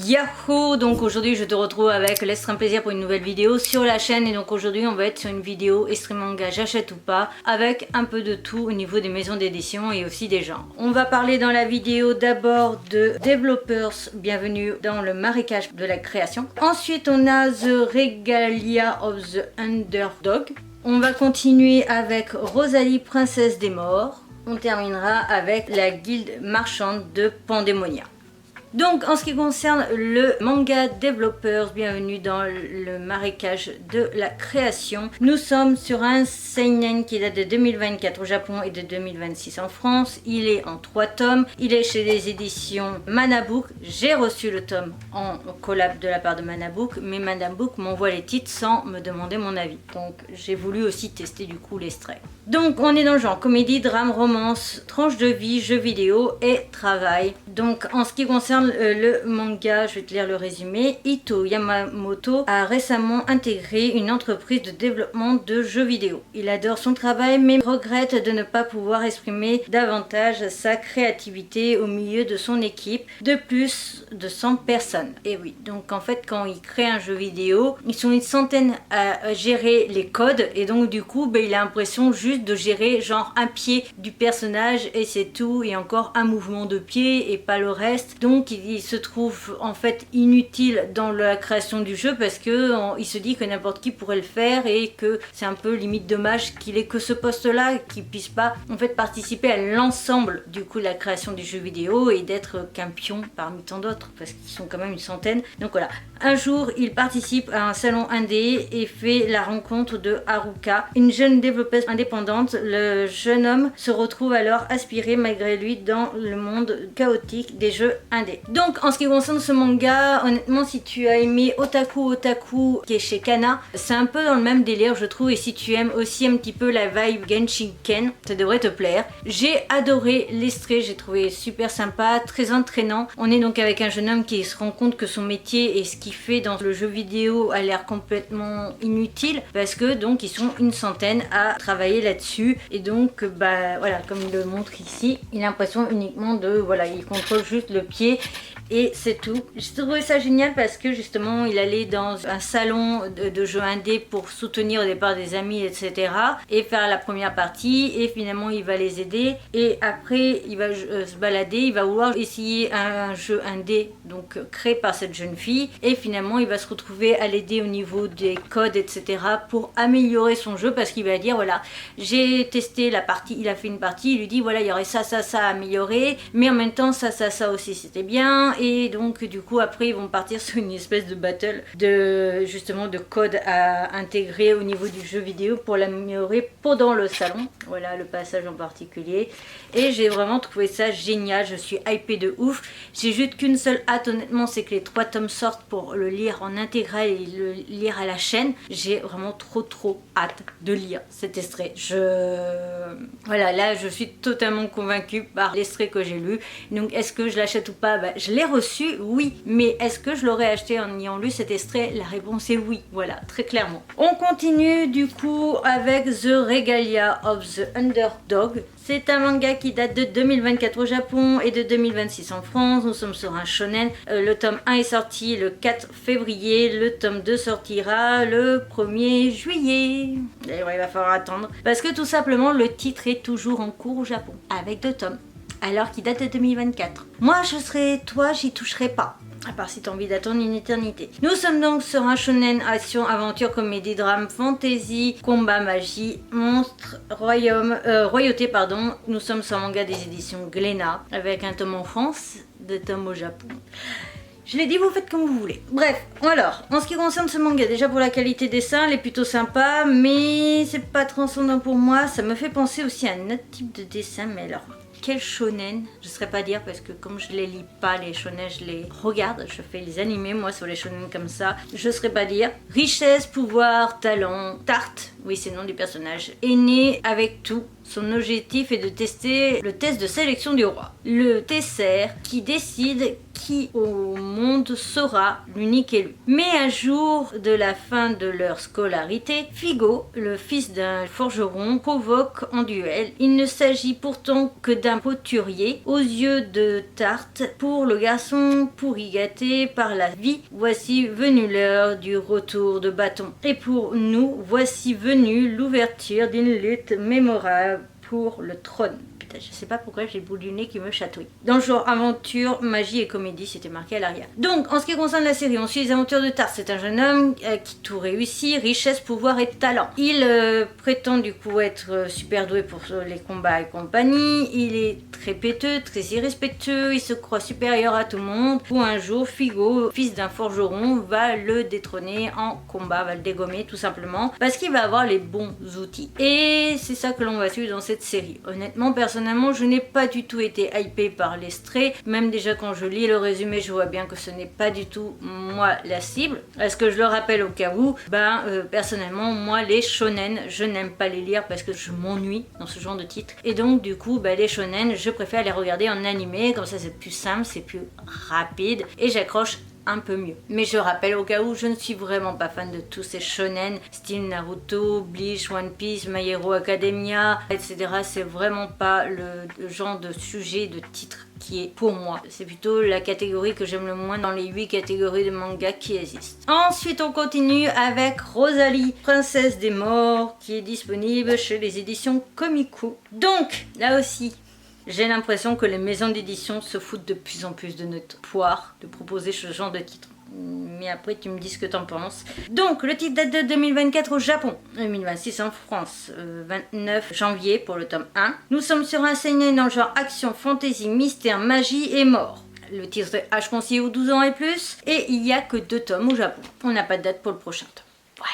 Yahoo! Donc aujourd'hui je te retrouve avec l'extrême plaisir pour une nouvelle vidéo sur la chaîne. Et donc aujourd'hui on va être sur une vidéo extrême manga j'achète ou pas, avec un peu de tout au niveau des maisons d'édition et aussi des genres. On va parler dans la vidéo d'abord de Developers, bienvenue dans le marécage de la création. Ensuite on a The Regalia of the Underdog. On va continuer avec Rosalie, princesse des morts. On terminera avec la guilde marchande de Pandémonia. Donc en ce qui concerne le manga Developers, bienvenue dans le marécage de la création. Nous sommes sur un seinen qui date de 2024 au Japon et de 2026 en France. Il est en 3 tomes. Il est chez les éditions Manabook. J'ai reçu le tome en collab de la part de Manabook, mais Manabook m'envoie les titres sans me demander mon avis. Donc j'ai voulu aussi tester du coup l'extrait. Donc on est dans le genre comédie, drame, romance, tranche de vie, jeux vidéo et travail. Donc en ce qui concerne le manga, je vais te lire le résumé. Ito Yamamoto a récemment intégré une entreprise de développement de jeux vidéo. Il adore son travail mais regrette de ne pas pouvoir exprimer davantage sa créativité au milieu de son équipe de plus de 100 personnes. Et oui, donc en fait quand il crée un jeu vidéo, ils sont une centaine à gérer les codes et donc du coup il a l'impression juste de gérer genre un pied du personnage et c'est tout, et encore un mouvement de pied et pas le reste. Donc il se trouve en fait inutile dans la création du jeu parce que il se dit que n'importe qui pourrait le faire et que c'est un peu limite dommage qu'il ait que ce poste là, qu'il puisse pas en fait participer à l'ensemble du coup de la création du jeu vidéo et d'être qu'un pion parmi tant d'autres parce qu'ils sont quand même une centaine. Donc voilà, un jour il participe à un salon indé et fait la rencontre de Haruka, une jeune développeuse indépendante. Le jeune homme se retrouve alors aspiré malgré lui dans le monde chaotique des jeux indés. Donc en ce qui concerne ce manga, honnêtement si tu as aimé Otaku qui est chez Kana, c'est un peu dans le même délire je trouve, et si tu aimes aussi un petit peu la vibe Genshiken, ça devrait te plaire. J'ai adoré l'extrait, j'ai trouvé super sympa, très entraînant. On est donc avec un jeune homme qui se rend compte que son métier et ce qu'il fait dans le jeu vidéo a l'air complètement inutile parce que donc ils sont une centaine à travailler là-dessus et donc voilà, comme il le montre ici, il a l'impression uniquement de voilà, il contrôle juste le pied et c'est tout. J'ai trouvé ça génial parce que justement il allait dans un salon de jeux indés pour soutenir au départ des amis etc et faire la première partie et finalement il va les aider et après il va se balader, il va vouloir essayer un jeu indé donc créé par cette jeune fille et finalement il va se retrouver à l'aider au niveau des codes etc pour améliorer son jeu parce qu'il va dire voilà, j'ai testé la partie, il a fait une partie, il lui dit voilà il y aurait ça à améliorer mais en même temps ça aussi c'était bien. Et donc du coup après ils vont partir sur une espèce de battle de justement de code à intégrer au niveau du jeu vidéo pour l'améliorer pendant le salon. Voilà le passage en particulier et j'ai vraiment trouvé ça génial, je suis hypée de ouf. J'ai juste qu'une seule hâte honnêtement, c'est que les 3 tomes sortent pour le lire en intégral et le lire à la chaîne. J'ai vraiment trop hâte de lire cet extrait. Voilà, là je suis totalement convaincue par l'extrait que j'ai lu. Donc est-ce que je l'achète ou pas? Je l'ai reçu, oui, mais est-ce que je l'aurais acheté en ayant lu cet extrait? La réponse est oui, voilà, très clairement. On continue du coup avec The Regalia of the Underdog. C'est un manga qui date de 2024 au Japon et de 2026 en France. Nous sommes sur un shonen. Le tome 1 est sorti le 4 février. Le tome 2 sortira le 1er juillet. D'ailleurs, il va falloir attendre. Parce que tout simplement, le titre est toujours en cours au Japon. Avec 2 tomes. Alors qu'il date de 2024. Moi, je serais toi, j'y toucherai pas. À part si t'as envie d'attendre une éternité. Nous sommes donc sur un shonen action, aventure, comédie, drame, fantasy, combat, magie, monstre, royauté pardon. Nous sommes sur un manga des éditions Glénat avec un tome en France, 2 tomes au Japon. Je l'ai dit, vous faites comme vous voulez. Bref, alors, en ce qui concerne ce manga, déjà pour la qualité des dessins, elle est plutôt sympa, mais c'est pas transcendant pour moi. Ça me fait penser aussi à un autre type de dessin, mais alors, quel shonen, je ne saurais pas dire parce que comme je les lis pas les shonen, je les regarde, je fais les animés moi sur les shonen comme ça, je ne saurais pas dire. Richesse, pouvoir, talent, tarte, oui c'est le nom du personnage, est né avec tout. Son objectif est de tester le test de sélection du roi. Le tesser qui décide qui au monde sera l'unique élu. Mais un jour de la fin de leur scolarité, Figo, le fils d'un forgeron, provoque en duel. Il ne s'agit pourtant que d'un poturier aux yeux de tarte pour le garçon pourri gâté par la vie. Voici venue l'heure du retour de bâton. Et pour nous, voici venue l'ouverture d'une lutte mémorable pour le trône. Putain, je sais pas pourquoi j'ai le bout du nez qui me chatouille. Dans le genre aventure, magie et comédie, c'était marqué à l'arrière. Donc, en ce qui concerne la série, on suit les aventures de Tarte. C'est un jeune homme qui tout réussit, richesse, pouvoir et talent. Il prétend du coup être super doué pour les combats et compagnie. Il est très péteux, très irrespectueux, il se croit supérieur à tout le monde. Ou un jour, Figo, fils d'un forgeron, va le détrôner en combat, va le dégommer tout simplement, parce qu'il va avoir les bons outils. Et c'est ça que l'on va suivre dans cette série. Honnêtement, personnellement, je n'ai pas du tout été hypée par l'extrait. Même déjà quand je lis le résumé, je vois bien que ce n'est pas du tout moi la cible. Est-ce que je le rappelle au cas où? Personnellement, moi les shonen, je n'aime pas les lire parce que je m'ennuie dans ce genre de titres. Et donc du coup, les shonen, je préfère les regarder en animé, comme ça c'est plus simple, c'est plus rapide et j'accroche un peu mieux. Mais je rappelle au cas où, je ne suis vraiment pas fan de tous ces shonen style Naruto, Bleach, One Piece, My Hero Academia, etc. C'est vraiment pas le genre de sujet, de titre qui est pour moi. C'est plutôt la catégorie que j'aime le moins dans les 8 catégories de manga qui existent. Ensuite, on continue avec Rosalie, Princesse des Morts, qui est disponible chez les éditions Komiku. Donc, là aussi, j'ai l'impression que les maisons d'édition se foutent de plus en plus de notre poire de proposer ce genre de titre. Mais après tu me dis ce que t'en penses. Donc le titre date de 2024 au Japon, 2026 en France, 29 janvier pour le tome 1. Nous sommes sur un seinen dans le genre action, fantasy, mystère, magie et mort. Le titre est âge conseillé aux 12 ans et plus. Et il n'y a que 2 tomes au Japon. On n'a pas de date pour le prochain tome. Voilà.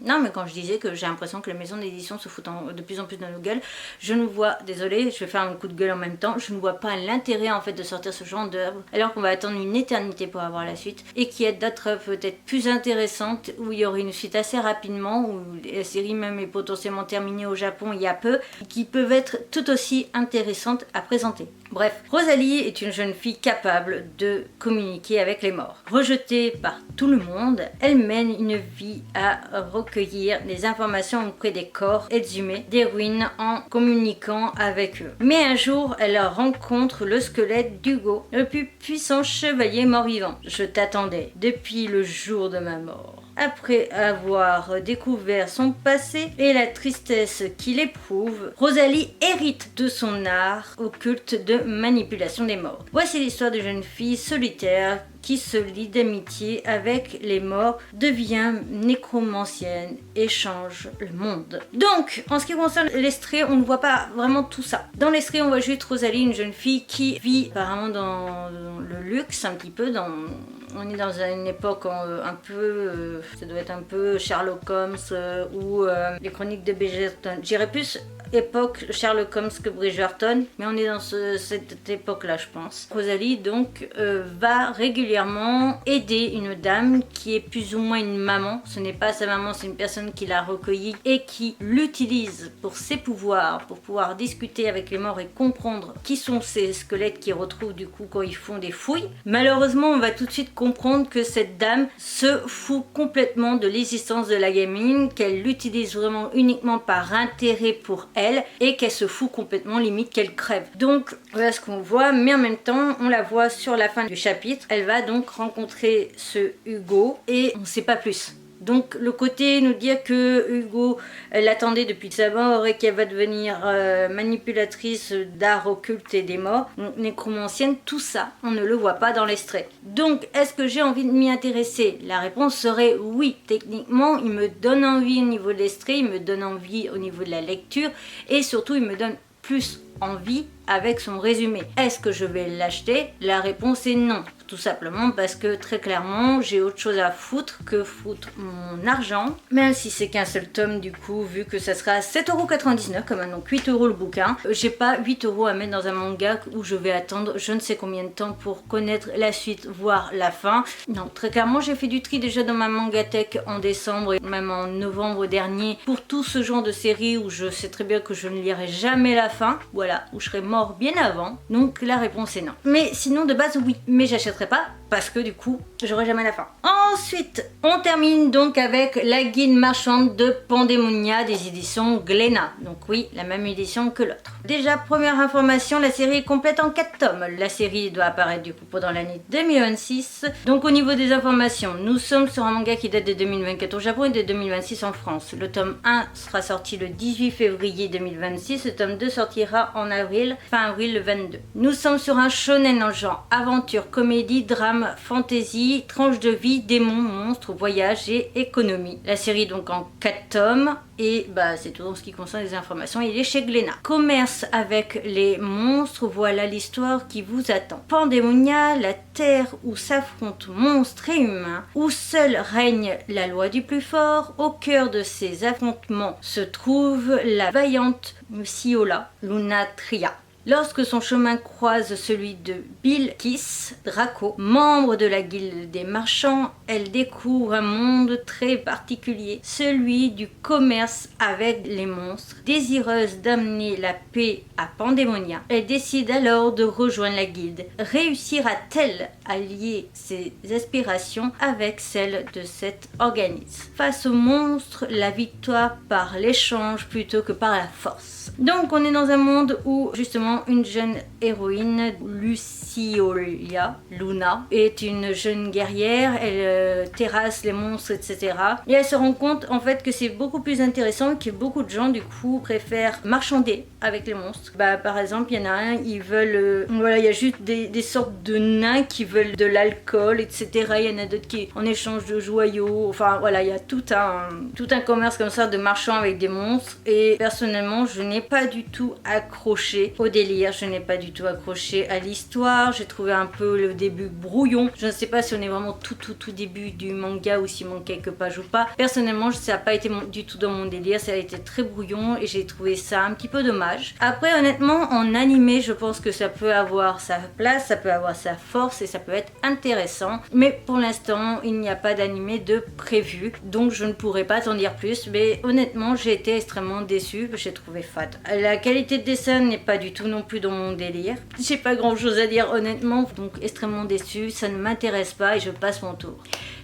Non, mais quand je disais que j'ai l'impression que les maisons d'édition se foutent de plus en plus dans nos gueules, je ne vois, désolée, je vais faire un coup de gueule en même temps, je ne vois pas l'intérêt en fait de sortir ce genre d'œuvre, alors qu'on va attendre une éternité pour avoir la suite, et qu'il y a d'autres œuvres peut-être plus intéressantes, où il y aurait une suite assez rapidement, où la série même est potentiellement terminée au Japon il y a peu, qui peuvent être tout aussi intéressantes à présenter. Bref, Rosalie est une jeune fille capable de communiquer avec les morts. Rejetée par tout le monde, elle mène une vie à recueillir des informations auprès des corps exhumés des ruines en communiquant avec eux. Mais un jour, elle rencontre le squelette d'Hugo, le plus puissant chevalier mort-vivant. Je t'attendais depuis le jour de ma mort. Après avoir découvert son passé et la tristesse qu'il éprouve, Rosalie hérite de son art occulte de manipulation des morts. Voici l'histoire de jeune fille solitaire qui se lie d'amitié avec les morts, devient nécromancienne et change le monde. Donc, en ce qui concerne l'extrait, on ne voit pas vraiment tout ça. Dans l'extrait, on voit juste Rosalie, une jeune fille qui vit apparemment dans le luxe, un petit peu, on est dans une époque un peu, ça doit être un peu Sherlock Holmes ou les chroniques de Bridgerton. J'irais plus époque Sherlock Holmes que Bridgerton, mais on est dans cette époque-là, je pense. Rosalie, donc, va régulièrement aider une dame qui est plus ou moins une maman. Ce n'est pas sa maman, c'est une personne qui l'a recueillie et qui l'utilise pour ses pouvoirs, pour pouvoir discuter avec les morts et comprendre qui sont ces squelettes qu'ils retrouvent du coup quand ils font des fouilles. Malheureusement, on va tout de suite comprendre que cette dame se fout complètement de l'existence de la gamine, qu'elle l'utilise vraiment uniquement par intérêt pour elle et qu'elle se fout complètement, limite qu'elle crève. Donc voilà ce qu'on voit, mais en même temps on la voit sur la fin du chapitre. Elle va donc rencontrer ce Hugo et on ne sait pas plus. Donc le côté nous dire que Hugo l'attendait depuis sa mort et qu'elle va devenir manipulatrice d'art occulte et des morts, nécromancienne, tout ça on ne le voit pas dans l'extrait. Donc est-ce que j'ai envie de m'y intéresser? La réponse serait oui. Techniquement il me donne envie au niveau de l'extrait, il me donne envie au niveau de la lecture et surtout il me donne plus envie avec son résumé. Est-ce que je vais l'acheter? La réponse est non. Tout simplement parce que très clairement j'ai autre chose à foutre que foutre mon argent, même si c'est qu'un seul tome du coup, vu que ça sera 7,99€ comme donc 8€ le bouquin. J'ai pas 8€ à mettre dans un manga où je vais attendre je ne sais combien de temps pour connaître la suite, voire la fin. Non, très clairement j'ai fait du tri déjà dans ma mangatech en décembre et même en novembre dernier pour tout ce genre de série où je sais très bien que je ne lirai jamais la fin, ou alors voilà, ou je serais mort bien avant. Donc la réponse est non. Mais sinon de base oui, mais j'achèterai pas parce que du coup j'aurai jamais la fin. Ensuite on termine donc avec la guide marchande de Pandémonia des éditions Glénat. Donc oui, la même édition que l'autre. Déjà première information, la série est complète en 4 tomes. La série doit apparaître du coup pendant l'année 2026. Donc au niveau des informations, nous sommes sur un manga qui date de 2024 au Japon et de 2026 en France. Le tome 1 sera sorti le 18 février 2026, le tome 2 sortira en avril, fin avril le 22. Nous sommes sur un shonen en genre aventure, comédie, drame, fantasy, tranche de vie, démons, monstres, voyage et économie. La série donc en 4 tomes. Et bah c'est tout en ce qui concerne les informations, il est chez Glénat. Commerce avec les monstres, voilà l'histoire qui vous attend. Pandémonia, la terre où s'affrontent monstres et humains, où seule règne la loi du plus fort. Au cœur de ces affrontements se trouve la vaillante Siola Lunatria. Lorsque son chemin croise celui de Bilkis Draco, membre de la guilde des marchands, elle découvre un monde très particulier, celui du commerce avec les monstres. Désireuse d'amener la paix à Pandémonia, elle décide alors de rejoindre la guilde. Réussira-t-elle à lier ses aspirations avec celles de cet organisme? Face aux monstres, la victoire par l'échange plutôt que par la force. Donc on est dans un monde où justement une jeune héroïne, Luciolia Luna, est une jeune guerrière, elle terrasse les monstres, etc. Et elle se rend compte en fait que c'est beaucoup plus intéressant, que beaucoup de gens du coup préfèrent marchander avec les monstres. Bah par exemple il y en a un, ils veulent, voilà, il y a juste des sortes de nains qui veulent de l'alcool, etc. Il y en a d'autres qui en échange de joyaux, enfin voilà, il y a tout un commerce comme ça de marchands avec des monstres. Et personnellement je n'ai pas du tout accroché au délire, je n'ai pas du tout accroché à l'histoire, j'ai trouvé un peu le début brouillon. Je ne sais pas si on est vraiment tout début du manga ou s'il manque quelques pages ou pas. Personnellement ça n'a pas été du tout dans mon délire, ça a été très brouillon et j'ai trouvé ça un petit peu dommage. Après honnêtement en animé je pense que ça peut avoir sa place, ça peut avoir sa force et ça peut être intéressant, mais pour l'instant il n'y a pas d'animé de prévu, donc je ne pourrais pas t'en dire plus. Mais honnêtement j'ai été extrêmement déçue, j'ai trouvé fade. La qualité de dessin n'est pas du tout non plus dans mon délire. J'ai pas grand chose à dire honnêtement, donc extrêmement déçue, ça ne m'intéresse pas et je passe mon tour.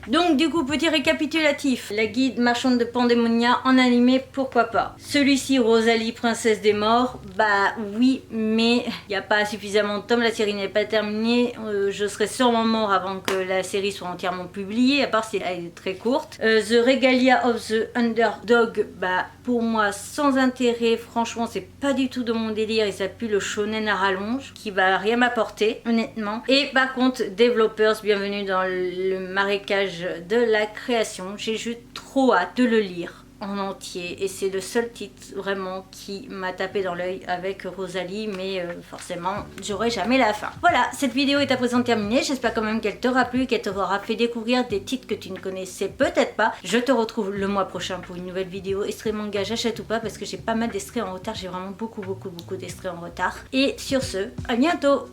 Donc du coup petit récapitulatif, la guide marchande de Pandémonia en animé, pourquoi pas. Celui-ci, Rosalie, princesse des morts, bah oui, mais il n'y a pas suffisamment de tomes, la série n'est pas terminée, je serai sûrement mort avant que la série soit entièrement publiée, à part si elle est très courte. The Regalia of the Underdog, bah pour moi sans intérêt, franchement c'est pas du tout de mon délire et ça pue le shonen à rallonge qui va rien m'apporter honnêtement. Et par contre Developers, bienvenue dans le marécage de la création, j'ai juste trop hâte de le lire en entier et c'est le seul titre vraiment qui m'a tapé dans l'œil avec Rosalie, mais forcément j'aurai jamais la fin. Voilà, cette vidéo est à présent terminée, j'espère quand même qu'elle t'aura plu, qu'elle t'aura fait découvrir des titres que tu ne connaissais peut-être pas. Je te retrouve le mois prochain pour une nouvelle vidéo extrait manga, j'achète ou pas, parce que j'ai pas mal d'extraits en retard, j'ai vraiment beaucoup d'extraits en retard. Et sur ce, à bientôt.